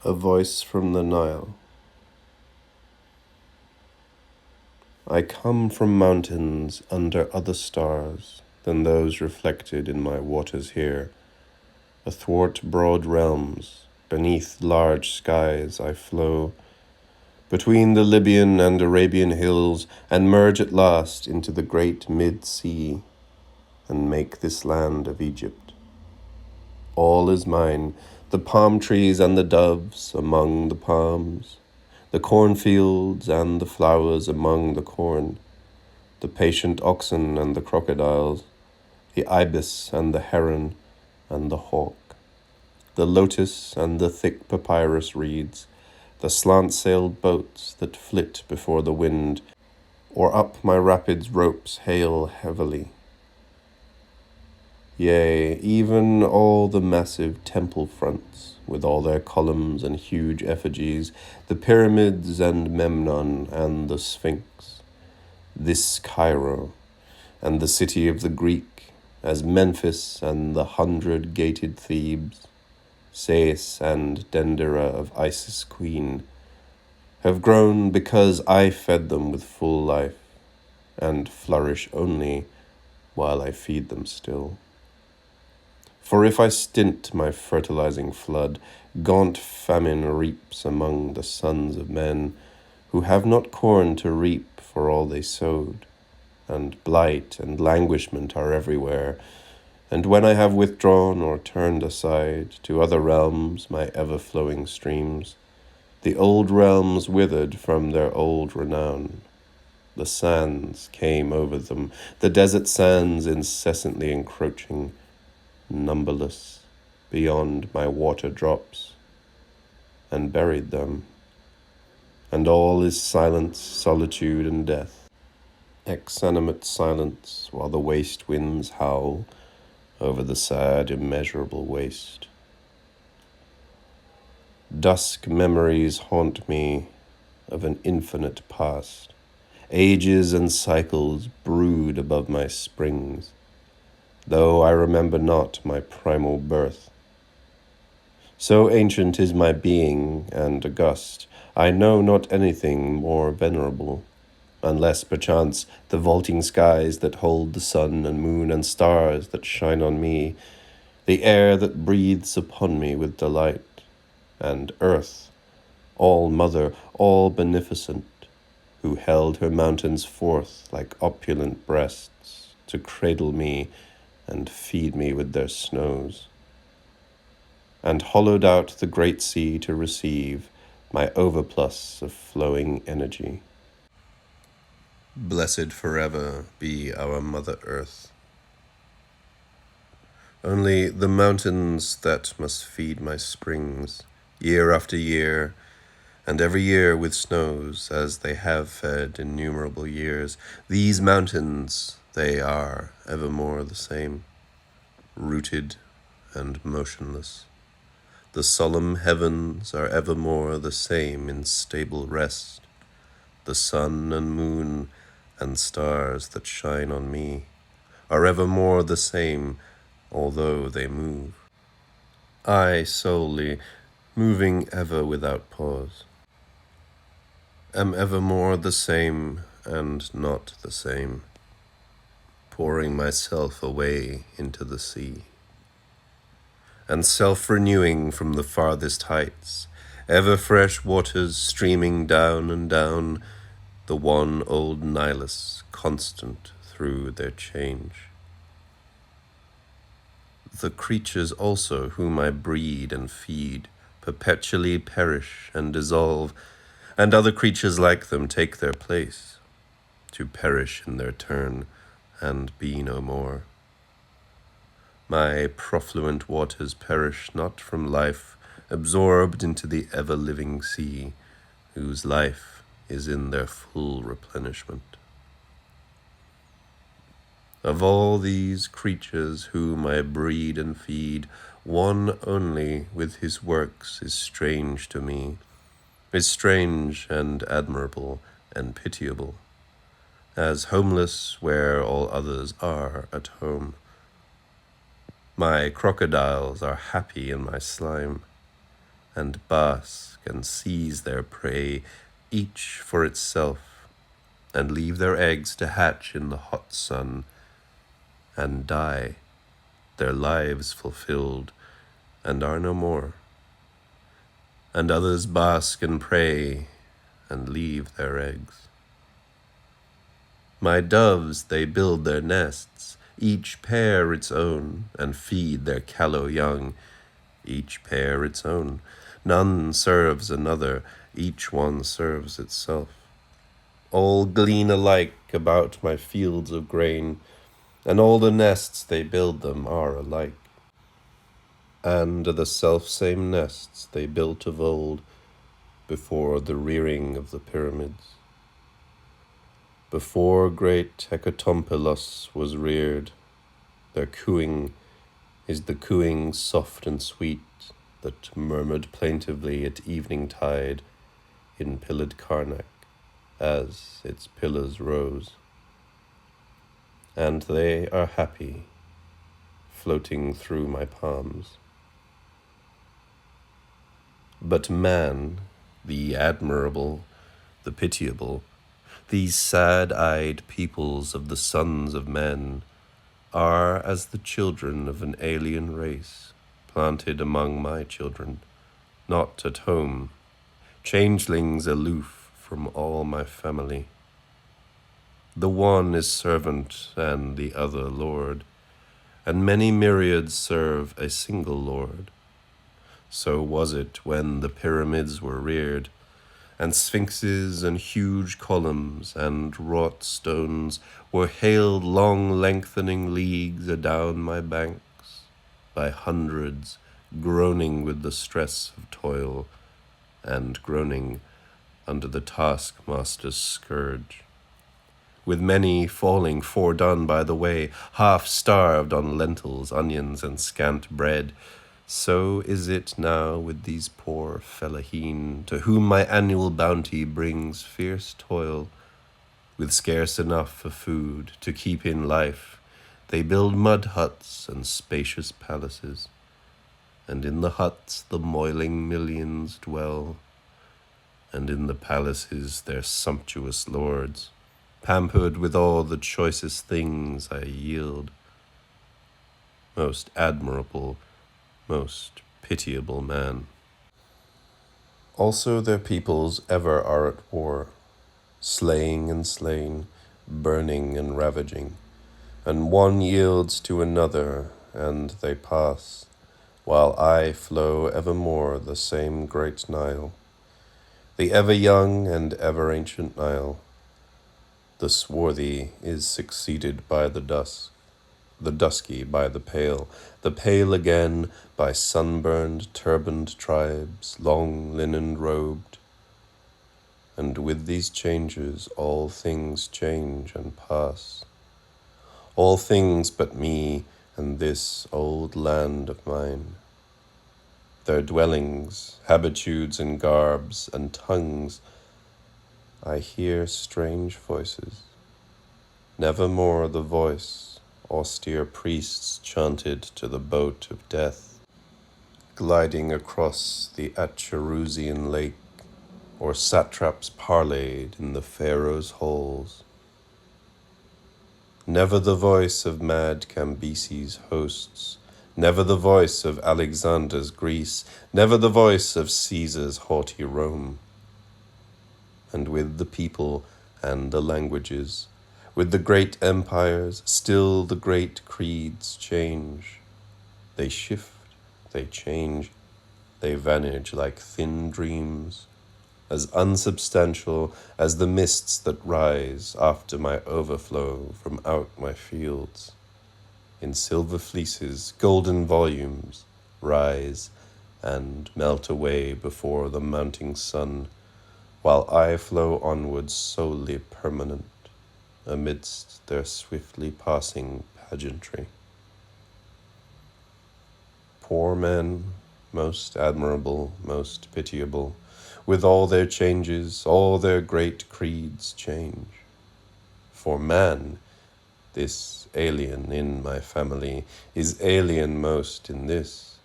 A voice from the Nile. I come from mountains under other stars than those reflected in my waters here. Athwart broad realms, beneath large skies I flow, between the Libyan and Arabian hills, and merge at last into the great mid-sea, and make this land of Egypt. All is mine, the palm trees and the doves among the palms, the cornfields and the flowers among the corn, the patient oxen and the crocodiles, the ibis and the heron and the hawk, the lotus and the thick papyrus reeds, the slant-sailed boats that flit before the wind, or up my rapids ropes hail heavily. Yea, even all the massive temple fronts, with all their columns and huge effigies, the pyramids and Memnon and the Sphinx, this Cairo, and the city of the Greek, as Memphis and the 100-gated Thebes, Sais and Dendera of Isis Queen, have grown because I fed them with full life, and flourish only while I feed them still. For if I stint my fertilizing flood, gaunt famine reaps among the sons of men, who have not corn to reap for all they sowed, and blight and languishment are everywhere. And when I have withdrawn or turned aside to other realms my ever-flowing streams, the old realms withered from their old renown. The sands came over them, the desert sands incessantly encroaching, numberless, beyond my water drops, and buried them. And all is silence, solitude, and death, exanimate silence while the waste winds howl over the sad, immeasurable waste. Dusk memories haunt me of an infinite past. Ages and cycles brood above my springs, though I remember not my primal birth. So ancient is my being and august, I know not anything more venerable, unless perchance the vaulting skies that hold the sun and moon and stars that shine on me, the air that breathes upon me with delight, and earth, all mother, all beneficent, who held her mountains forth like opulent breasts to cradle me and feed me with their snows, and hollowed out the great sea to receive my overplus of flowing energy. Blessed forever be our Mother Earth. Only the mountains that must feed my springs, year after year, and every year with snows, as they have fed innumerable years, these mountains, they are evermore the same, rooted and motionless. The solemn heavens are evermore the same in stable rest. The sun and moon and stars that shine on me are evermore the same, although they move. I solely, moving ever without pause, am evermore the same and not the same, pouring myself away into the sea, and self-renewing from the farthest heights, ever fresh waters streaming down and down, the one old Nilus constant through their change. The creatures also whom I breed and feed perpetually perish and dissolve, and other creatures like them take their place, to perish in their turn and be no more. My profluent waters perish not from life, absorbed into the ever-living sea, whose life is in their full replenishment. Of all these creatures whom I breed and feed, one only with his works is strange to me, is strange and admirable and pitiable, as homeless where all others are at home. My crocodiles are happy in my slime, and bask and seize their prey, each for itself, and leave their eggs to hatch in the hot sun, and die, their lives fulfilled, and are no more. And others bask and pray, and leave their eggs. My doves, they build their nests, each pair its own, and feed their callow young, each pair its own. None serves another, each one serves itself. All glean alike about my fields of grain, and all the nests they build them are alike. And the self-same nests they built of old, before the rearing of the pyramids. Before great Hecatompylos was reared, their cooing is the cooing soft and sweet that murmured plaintively at evening tide in pillared Karnak as its pillars rose. And they are happy, floating through my palms. But man, the admirable, the pitiable, these sad-eyed peoples of the sons of men, are as the children of an alien race, planted among my children, not at home, changelings aloof from all my family. The one is servant and the other lord, and many myriads serve a single lord. So was it when the pyramids were reared, and sphinxes and huge columns and wrought stones were hailed long lengthening leagues adown my banks, by hundreds groaning with the stress of toil, and groaning under the taskmaster's scourge, with many falling fordone by the way, half-starved on lentils, onions, and scant bread. So is it now with these poor fellaheen, to whom my annual bounty brings fierce toil, with scarce enough for food to keep in life. They build mud huts and spacious palaces, and in the huts the moiling millions dwell, and in the palaces their sumptuous lords, pampered with all the choicest things I yield. Most admirable, most pitiable man. Also their peoples ever are at war, slaying and slain, burning and ravaging, and one yields to another, and they pass, while I flow evermore the same great Nile, the ever young and ever ancient Nile. The swarthy is succeeded by the dusk, the dusky by the pale again by sunburned, turbaned tribes, long linen-robed. And with these changes all things change and pass, all things but me and this old land of mine. Their dwellings, habitudes and garbs and tongues, I hear strange voices. Nevermore the voice austere priests chanted to the boat of death, gliding across the Acherusian lake, or satraps parleyed in the Pharaoh's halls. Never the voice of mad Cambyses' hosts, never the voice of Alexander's Greece, never the voice of Caesar's haughty Rome. And with the people and the languages, with the great empires, still the great creeds change. They shift, they change, they vanish like thin dreams, as unsubstantial as the mists that rise after my overflow from out my fields. In silver fleeces, golden volumes, rise and melt away before the mounting sun, while I flow onwards solely permanent, amidst their swiftly passing pageantry. Poor men, most admirable, most pitiable, with all their changes, all their great creeds change. For man, this alien in my family, is alien most in this,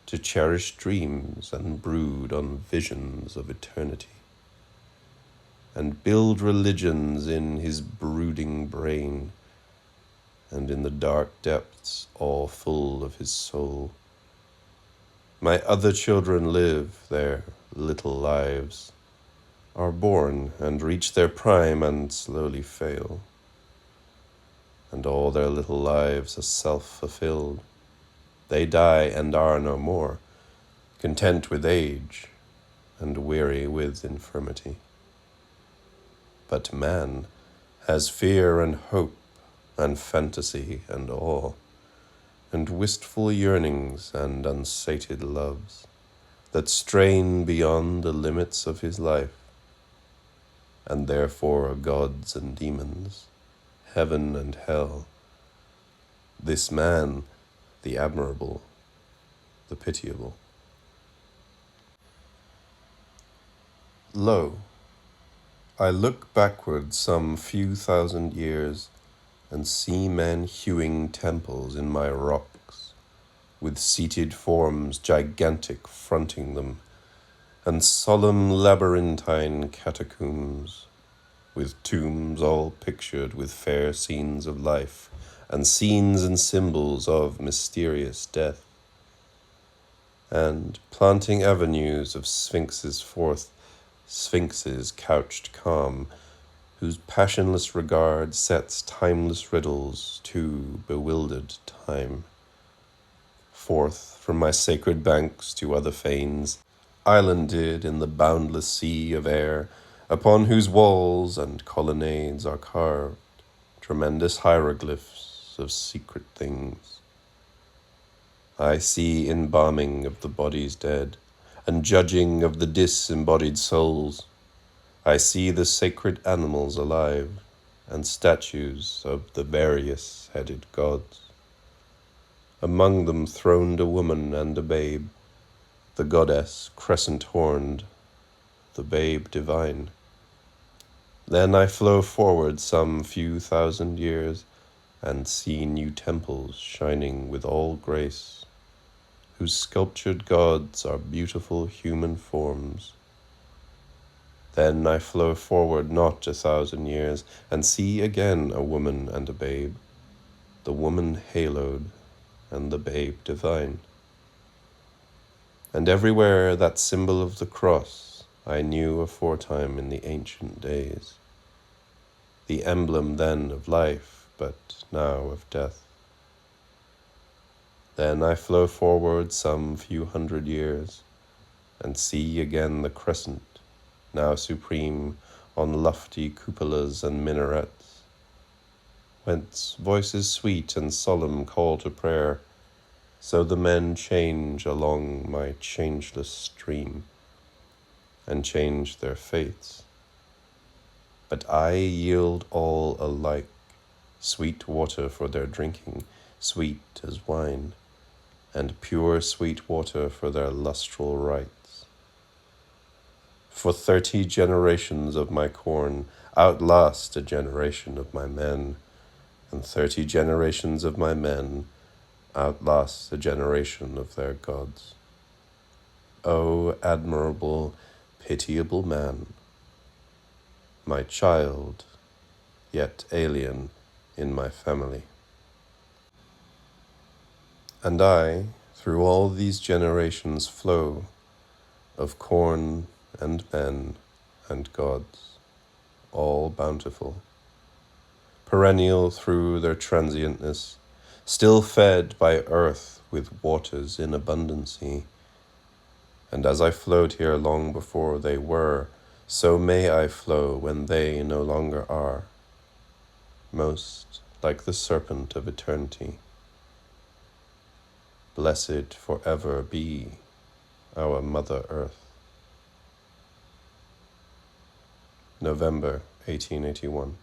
to cherish dreams and brood on visions of eternity, and build religions in his brooding brain, and in the dark depths all full of his soul. My other children live their little lives, are born and reach their prime and slowly fail, and all their little lives are self-fulfilled. They die and are no more, content with age and weary with infirmity. But man has fear and hope and fantasy and awe, and wistful yearnings and unsated loves that strain beyond the limits of his life, and therefore are gods and demons, heaven and hell. This man, the admirable, the pitiable. Lo, I look backward some few thousand years, and see men hewing temples in my rocks, with seated forms gigantic fronting them, and solemn labyrinthine catacombs, with tombs all pictured with fair scenes of life, and scenes and symbols of mysterious death, and planting avenues of sphinxes forth, sphinxes couched calm, whose passionless regard sets timeless riddles to bewildered time. Forth from my sacred banks to other fanes, islanded in the boundless sea of air, upon whose walls and colonnades are carved tremendous hieroglyphs of secret things. I see embalming of the bodies dead, and judging of the disembodied souls. I see the sacred animals alive, and statues of the various-headed gods. Among them throned a woman and a babe, the goddess crescent-horned, the babe divine. Then I flow forward some few thousand years, and see new temples shining with all grace, whose sculptured gods are beautiful human forms. Then I flow forward not 1,000 years, and see again a woman and a babe, the woman haloed, and the babe divine. And everywhere that symbol of the cross I knew aforetime in the ancient days, the emblem then of life, but now of death. Then I flow forward some few hundred years, and see again the crescent, now supreme on lofty cupolas and minarets, whence voices sweet and solemn call to prayer. So the men change along my changeless stream, and change their fates. But I yield all alike, sweet water for their drinking, sweet as wine, and pure sweet water for their lustral rites. For 30 generations of my corn outlast a generation of my men, and 30 generations of my men outlast a generation of their gods. O admirable, pitiable man, my child, yet alien in my family. And I, through all these generations flow, of corn and men and gods, all bountiful, perennial through their transientness, still fed by earth with waters in abundancy. And as I flowed here long before they were, so may I flow when they no longer are, most like the serpent of eternity. Blessed forever be our Mother Earth. November 1881.